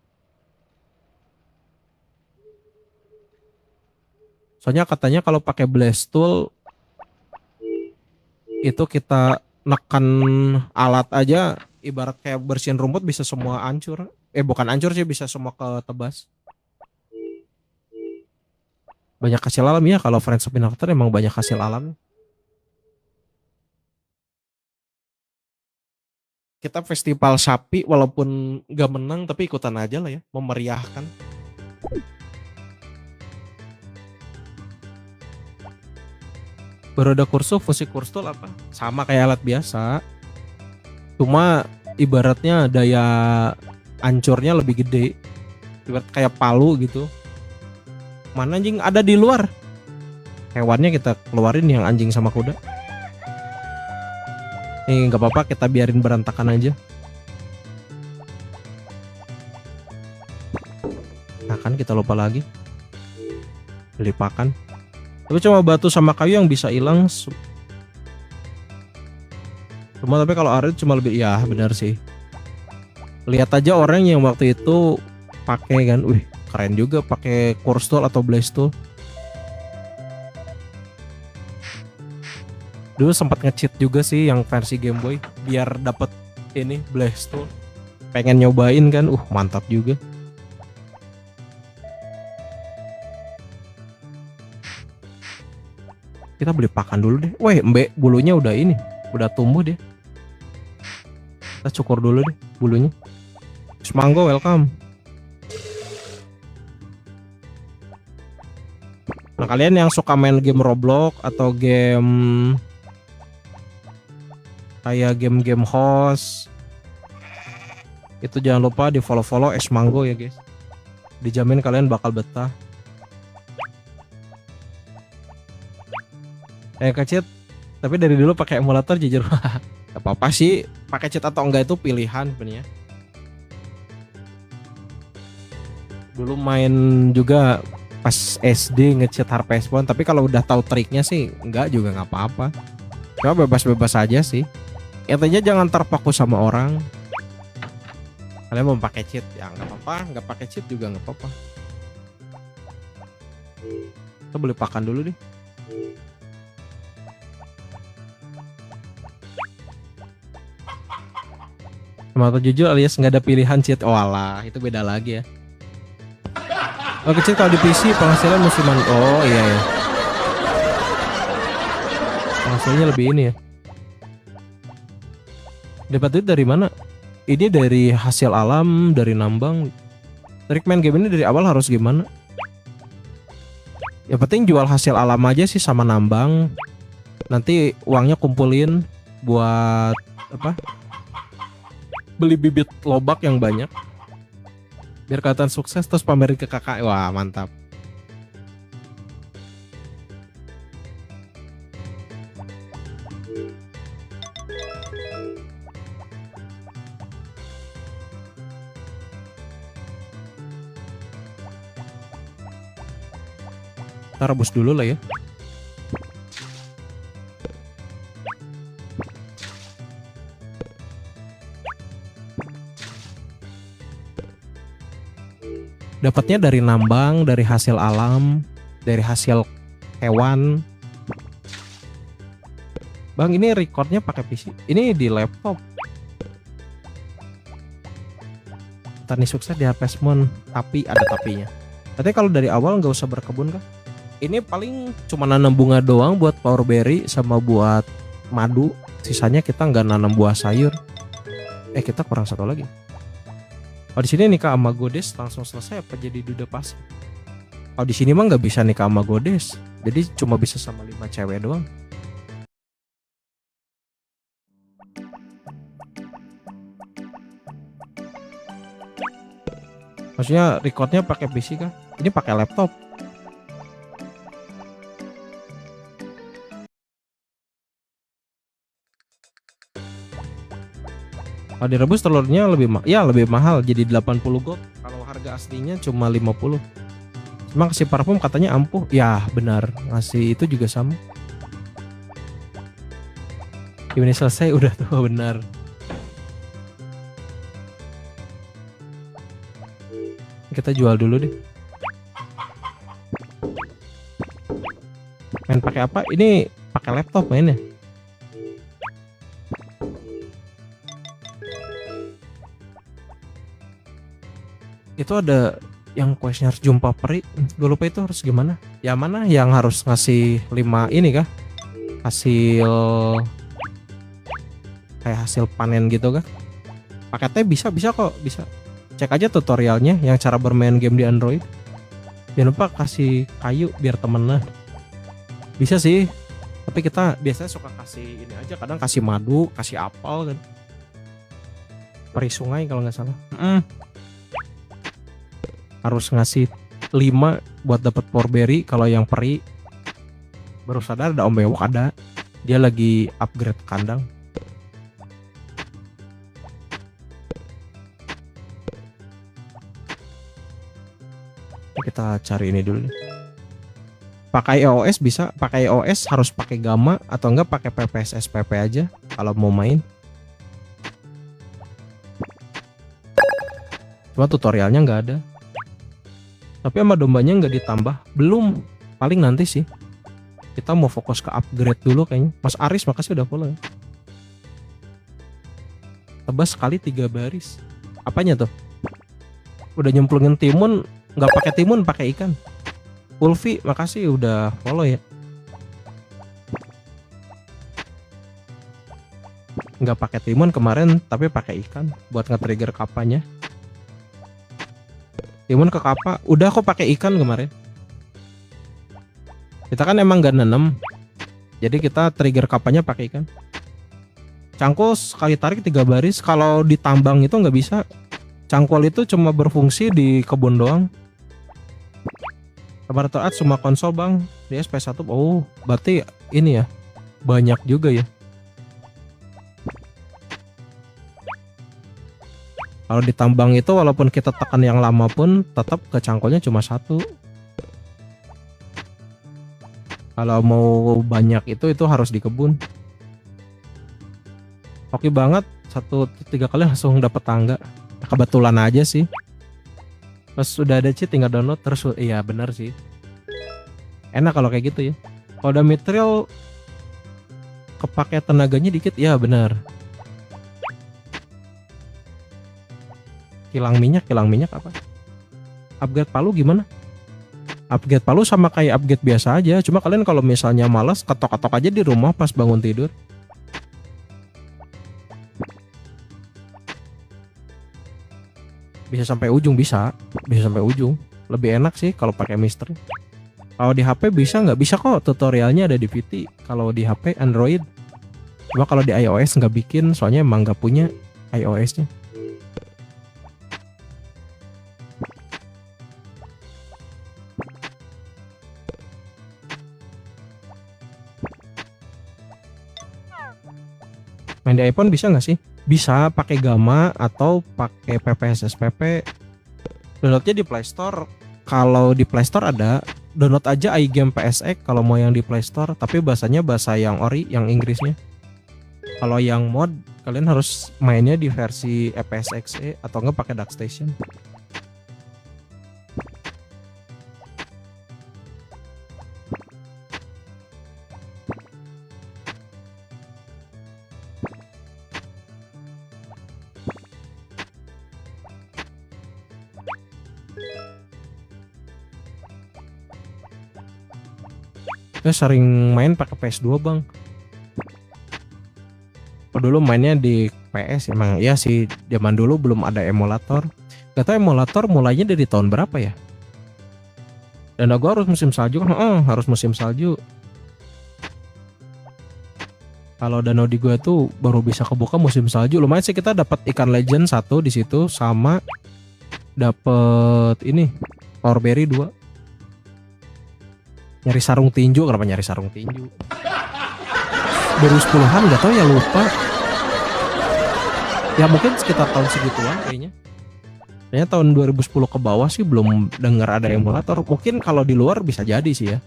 Soalnya katanya kalau pakai blast tool itu kita nekan alat aja ibarat kayak bersihin rumput bisa semua hancur. Bukan hancur sih, bisa semua ketebas. Banyak hasil alam ya, kalau Friends of Innovator emang banyak hasil alam. Kita festival sapi walaupun gak menang tapi ikutan aja lah ya, memeriahkan. Baru ada kursus, fungsi kursus apa? Sama kayak alat biasa. Cuma ibaratnya daya hancurnya lebih gede. Ibarat kayak palu gitu. Mana anjing ada di luar? Hewannya kita keluarin yang anjing sama kuda. Nih nggak apa-apa, kita biarin berantakan aja. Nah kan kita lupa lagi. Beli pakan. Tapi cuma batu sama kayu yang bisa hilang. Cuma tapi kalau arit cuma lebih, ya benar sih. Lihat aja orang yang waktu itu pakai kan, wih keren juga pakai Curse Tool atau Blaze Tool. Dulu sempat nge-cheat juga sih yang versi Game Boy biar dapet ini Blaze Tool. Pengen nyobain kan, mantap juga. Kita beli pakan dulu deh. Weh, mbek bulunya udah ini, udah tumbuh deh. Kita cukur dulu deh bulunya. Manggo welcome. Nah kalian yang suka main game Roblox atau game kayak game-game host, itu jangan lupa di follow Esmango ya guys. Dijamin kalian bakal betah. Kecit, tapi dari dulu pakai emulator jujur. Gak apa-apa sih, pakai cheat atau enggak itu pilihan sebenarnya. Dulu main juga pas SD nge-cheat Harvest Moon, tapi kalau udah tahu triknya sih enggak juga nggak apa-apa. Cuma bebas-bebas aja sih. Intinya jangan terpaku sama orang. Kalian mau pakai cheat ya nggak apa-apa, nggak pakai cheat juga nggak apa-apa. Kita beli pakan dulu deh. Mata jujur alias nggak ada pilihan cheat. Oh alah, itu beda lagi ya. Oh kecil kalau di PC penghasilan musiman. Oh iya ya. Penghasilannya lebih ini ya. Dapat duit dari mana? Ini dari hasil alam, dari nambang. Trik main game ini dari awal harus gimana? Ya penting jual hasil alam aja sih sama nambang. Nanti uangnya kumpulin buat apa? Beli bibit lobak yang banyak. Biar kelihatan sukses terus pamerin ke kakak. Wah mantap. Kita rebus dulu lah ya. Dapatnya dari nambang, dari hasil alam, dari hasil hewan. Bang, ini recordnya pakai PC. Ini di laptop. Tani sukses di Harvest Moon, tapi ada tapinya. Tapi kalau dari awal nggak usah berkebun kah? Ini paling cuma nanam bunga doang buat power berry sama buat madu. Sisanya kita nggak nanam buah sayur. Kita kurang satu lagi. Kalau di sini nikah sama godes langsung selesai apa jadi duda pas? Kalau di sini mah nggak bisa nikah sama godes, jadi cuma bisa sama 5 cewek doang. Maksudnya recordnya pakai PC kah? Ini pakai laptop. Kalau direbus telurnya lebih lebih mahal jadi 80 gold. Kalau harga aslinya cuma 50. Cuma kasih parfum katanya ampuh. Ya benar, ngasih itu juga sama. Ini selesai udah tuh benar. Kita jual dulu deh. Main pakai apa? Ini pakai laptop mainnya. Itu ada yang questnya harus jumpa peri. Gue lupa itu harus gimana. Yang mana yang harus ngasih 5 ini kah? Hasil kayak hasil panen gitu kah? Paketnya bisa kok, bisa. Cek aja tutorialnya yang cara bermain game di Android. Jangan lupa kasih kayu biar temennya. Bisa sih. Tapi kita biasanya suka kasih ini aja, kadang kasih madu, kasih apel kan. Peri sungai kalau nggak salah. Harus ngasih 5 buat dapat porberry. Kalau yang peri baru sadar ada Om Bewok ada. Dia lagi upgrade kandang. Kita cari ini dulu. Pakai iOS bisa, pakai iOS harus pakai Gamma atau enggak pakai PPS SPP aja kalau mau main. Cuma tutorialnya nggak ada. Tapi sama dombanya nggak ditambah, belum. Paling nanti sih. Kita mau fokus ke upgrade dulu kayaknya. Mas Aris makasih udah follow ya. Tebas sekali 3 baris. Apanya tuh? Udah nyemplungin timun, nggak pakai timun, pakai ikan. Ulfi makasih udah follow ya. Nggak pakai timun kemarin, tapi pakai ikan buat nge-trigger kapanya. Timun ke kapa, udah kok pakai ikan kemarin. Kita kan emang gak nanem, jadi kita trigger kapanya pakai ikan. Cangkul sekali tarik 3 baris. Kalau ditambang itu nggak bisa. Cangkul itu cuma berfungsi di kebun doang. Kabar taat semua konsol bang di SP1. Oh berarti ini ya banyak juga ya. Kalau ditambang itu walaupun kita tekan yang lama pun tetap ke cangkulnya cuma 1. Kalau mau banyak itu harus di kebun. Oke banget 1-3 kali langsung dapet tangga. Kebetulan aja sih. Pas sudah ada cheat tinggal download terus. Iya bener sih. Enak kalau kayak gitu ya. Kalau udah material kepake tenaganya dikit ya bener. Kilang minyak apa? Upgrade palu gimana? Upgrade palu sama kayak upgrade biasa aja. Cuma kalian kalau misalnya malas ketok-ketok aja di rumah pas bangun tidur. Bisa sampai ujung, bisa sampai ujung. Lebih enak sih kalau pakai misteri. Kalau di HP bisa nggak? Bisa kok, tutorialnya ada di VT. Kalau di HP Android. Cuma kalau di iOS nggak bikin, soalnya emang nggak punya iOS-nya. Main di iPhone bisa nggak sih? Bisa pakai Gamma atau pakai PPS SPP. Downloadnya di Play Store. Kalau di Play Store ada, download aja iGame PSX kalau mau yang di Play Store. Tapi bahasanya bahasa yang ori, yang Inggrisnya. Kalau yang mod, kalian harus mainnya di versi EPSXE atau nggak pakai DuckStation. Saya sering main pakai PS2 bang. Dulu mainnya di PS emang ya sih, zaman dulu belum ada emulator. Gak tau emulator mulainya dari tahun berapa ya. Dan aku harus musim salju kan, harus musim salju. Kalau danau di gua tuh baru bisa kebuka musim salju. Lumayan sih kita dapat ikan legend 1 di situ sama dapat ini Powerberry 2. Nyari sarung tinju, kenapa nyari sarung tinju? 2010-an nggak tahu ya, lupa. Ya mungkin sekitar tahun segituan kayaknya. Kayaknya tahun 2010 ke bawah sih belum dengar ada emulator. Mungkin kalau di luar bisa jadi sih ya.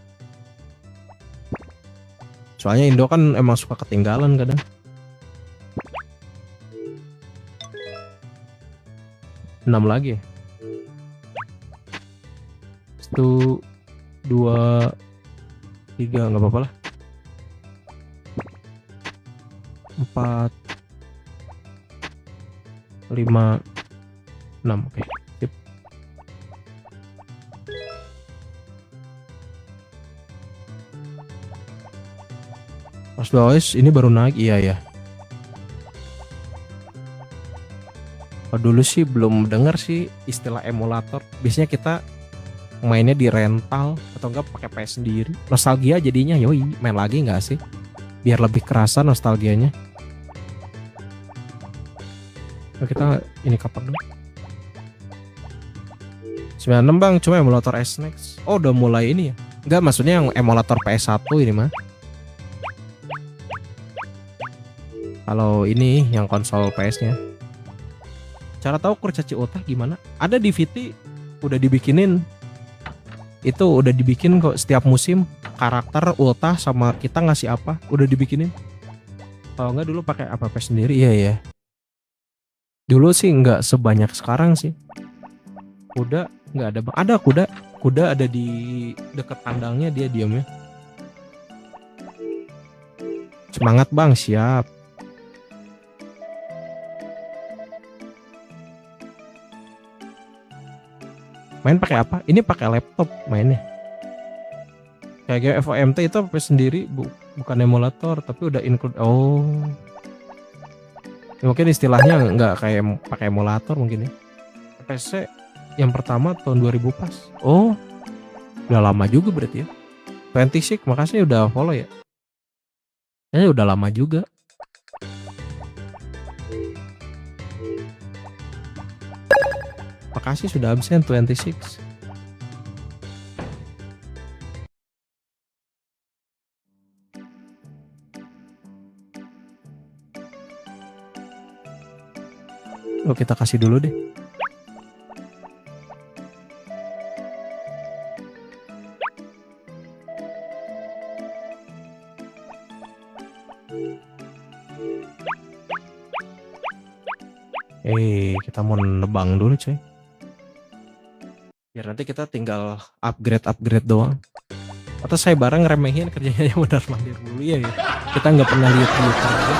Soalnya Indo kan emang suka ketinggalan kadang. 6 lagi ya. 1, 2, 3 nggak apa-apa lah. 4, 5, 6 oke. Sip. OS ini baru naik, iya ya. Oh, dulu sih belum denger sih istilah emulator. Biasanya kita mainnya di rental atau enggak pakai PS sendiri. Nostalgia jadinya, yoi, main lagi enggak sih? Biar lebih kerasa nostalgianya. Nah, kita ini kapan dulu? 96 bang, cuma emulator SNES. Oh udah mulai ini ya? Enggak, maksudnya yang emulator PS1 ini mah. Kalau ini yang konsol PS-nya. Cara tahu kurcaci otak gimana? Ada di VT, udah dibikinin. Itu udah dibikin kok setiap musim karakter ultah sama kita ngasih apa udah dibikinin. Kalau enggak dulu pakai app sendiri, iya ya. Dulu sih nggak sebanyak sekarang sih. Kuda nggak ada bang. Ada kuda. Kuda ada di dekat kandangnya, dia diamnya. Semangat bang, siap. Main pakai apa? Ini pakai laptop mainnya. Kayak game FOMT itu apa sendiri, bukan emulator tapi udah include. Oh. Ya, mungkin istilahnya nggak kayak pakai emulator mungkin ya. PC yang pertama tahun 2000 pas. Oh. Udah lama juga berarti ya. 26 makasih udah follow ya. Ya udah lama juga. Makasih sudah absen 26. Oh, kita kasih dulu deh. Kita mau nebang dulu coy. Biar nanti kita tinggal upgrade doang. Atau saya bareng remehin kerjanya yang benar mandir dulu ya. Kita nggak pernah lihat aja.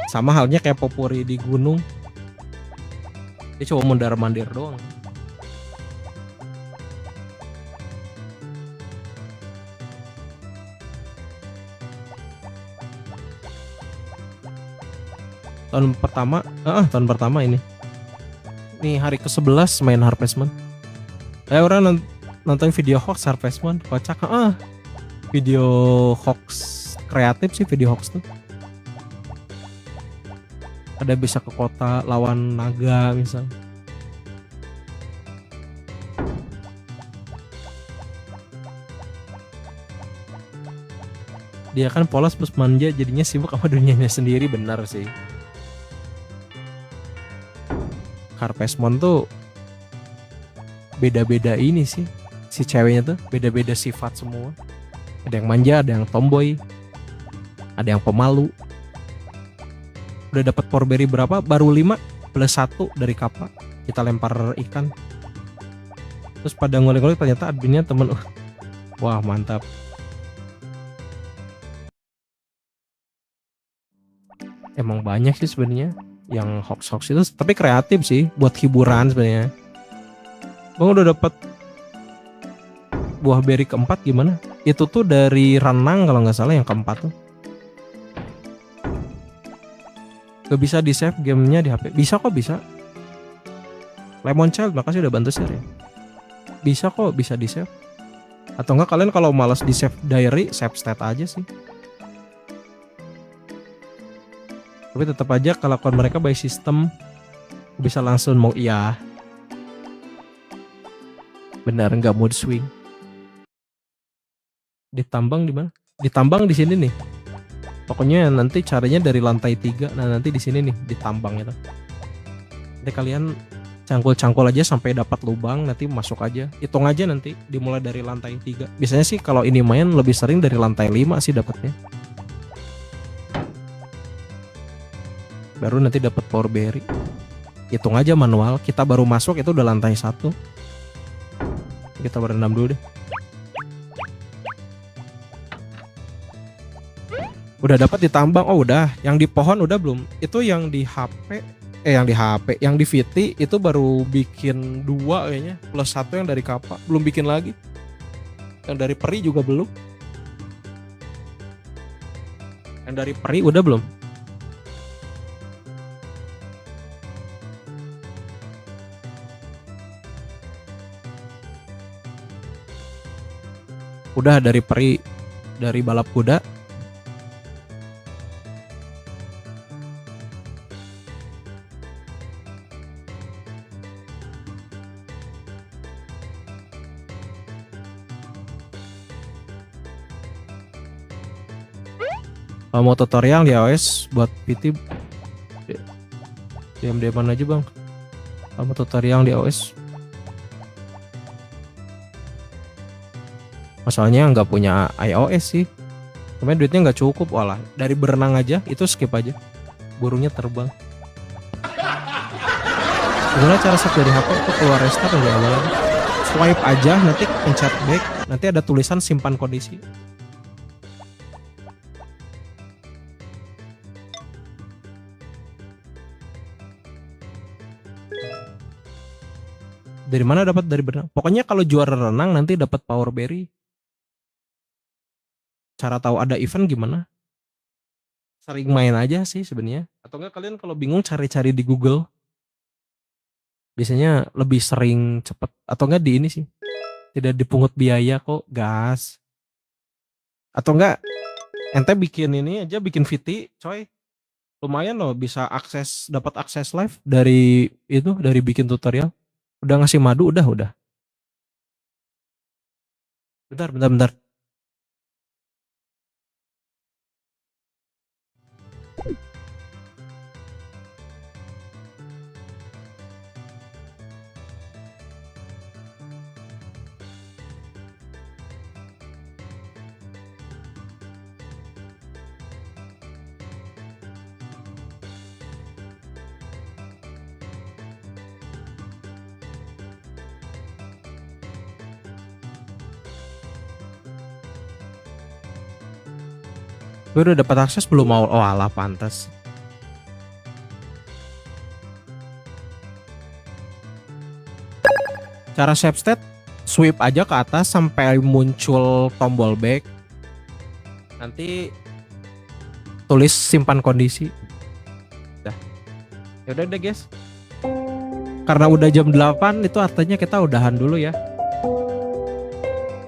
Sama halnya kayak Popuri di gunung. Dia cuma mondar mandir doang. Tahun pertama ini. Nih hari ke-11 main Harvest Moon. Orang nonton video hoax Harvest Moon, kocak. Video hoax kreatif sih video hoax tuh. Ada bisa ke kota lawan naga misal. Dia kan polos plus manja jadinya sibuk sama dunianya sendiri, benar sih. Harvest Moon tuh beda-beda ini sih, si ceweknya tuh beda-beda sifat semua. Ada yang manja, ada yang tomboy, ada yang pemalu. Udah dapat porberry berapa? Baru 5 plus 1 dari kapal. Kita lempar ikan. Terus pada ngulik-ngulik ternyata adminnya temen. Wah mantap. Emang banyak sih sebenarnya yang hoax itu, tapi kreatif sih buat hiburan sebenarnya. Bang udah dapat buah beri keempat gimana? Itu tuh dari renang kalau nggak salah yang keempat tuh. Gak bisa di save gamenya di HP. Bisa kok, bisa. Lemon Child makasih udah bantu share ya. Bisa kok, bisa di save. Atau enggak kalian kalau malas di save diary, save state aja sih. Tapi tetap aja kelakuan mereka by system bisa langsung mau iya. Benar nggak mood swing. Ditambang di mana? Ditambang di sini nih. Pokoknya nanti caranya dari lantai 3. Nah nanti di sini nih ditambang itu. Nanti kalian cangkul-cangkul aja sampai dapat lubang, nanti masuk aja. Hitung aja nanti dimulai dari lantai 3. Biasanya sih kalau ini main lebih sering dari lantai 5 sih dapatnya. Baru nanti dapat power berry. Hitung aja manual. Kita baru masuk itu udah lantai 1. Kita berendam dulu deh. Udah dapat ditambang. Oh udah. Yang di pohon udah belum? Itu yang di HP. Yang di VT itu baru bikin 2 kayaknya. Plus 1 yang dari kapal. Belum bikin lagi. Yang dari peri juga belum. Yang dari peri udah belum? Udah dari peri, dari balap kuda. Kalau mau tutorial di iOS buat PT diam-diaman aja bang. Kalau mau tutorial di iOS, masalahnya nggak punya iOS sih. Kemudian duitnya nggak cukup, walah. Dari berenang aja itu skip aja. Burungnya terbang. Gimana cara set dari HP itu keluar restart dari awal lagi? Swipe aja, nanti pencet back, nanti ada tulisan simpan kondisi. Dari mana dapat? Dari berenang. Pokoknya kalau juara renang nanti dapat power berry. Cara tahu ada event gimana? Sering main aja sih sebenarnya. Atau enggak kalian kalau bingung cari-cari di Google. Biasanya lebih sering cepet. Atau enggak di ini sih. Tidak dipungut biaya kok, gas. Atau enggak ente bikin ini aja, bikin VT, coy. Lumayan loh bisa akses, dapat akses live dari itu, dari bikin tutorial. Udah ngasih madu, udah. Bentar. Gue udah dapat akses belum mau? Oh alah, pantas. Cara save state, swipe aja ke atas sampai muncul tombol back. Nanti tulis simpan kondisi. Dah. Yaudah deh guys. Karena udah jam 8 itu artinya kita udahan dulu ya.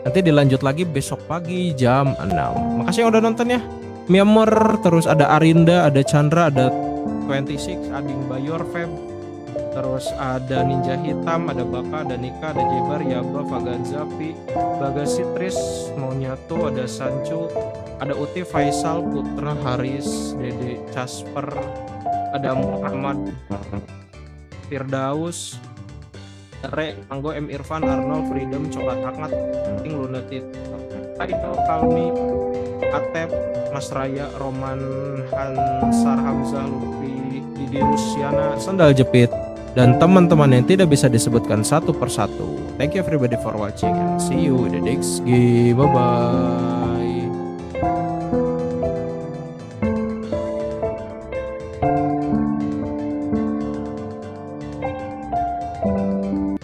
Nanti dilanjut lagi besok pagi jam 6. Makasih yang udah nonton ya. Miamor, terus ada Arinda, ada Chandra, ada 26, Ading Bayor, Feb. Terus ada Ninja Hitam, ada Baka, ada Nika, ada Jebar, Yaba, Faganzapi, Bagasitris, Monyatu, ada Sancho, ada Uti, Faisal, Putra, Haris, Dede, Casper, ada Muhammad, Firdaus, Re, Anggo, M. Irfan, Arnold, Freedom, Coklat Hangat, Ting, Lunatic, Taito, Kalmi, Atep, Mas Raya, Roman, Hansar, Hamzah, Lupi, Didi Rusiana, Sandal Jepit, dan teman-teman yang tidak bisa disebutkan satu persatu. Thank you everybody for watching and see you in the next game. Bye bye.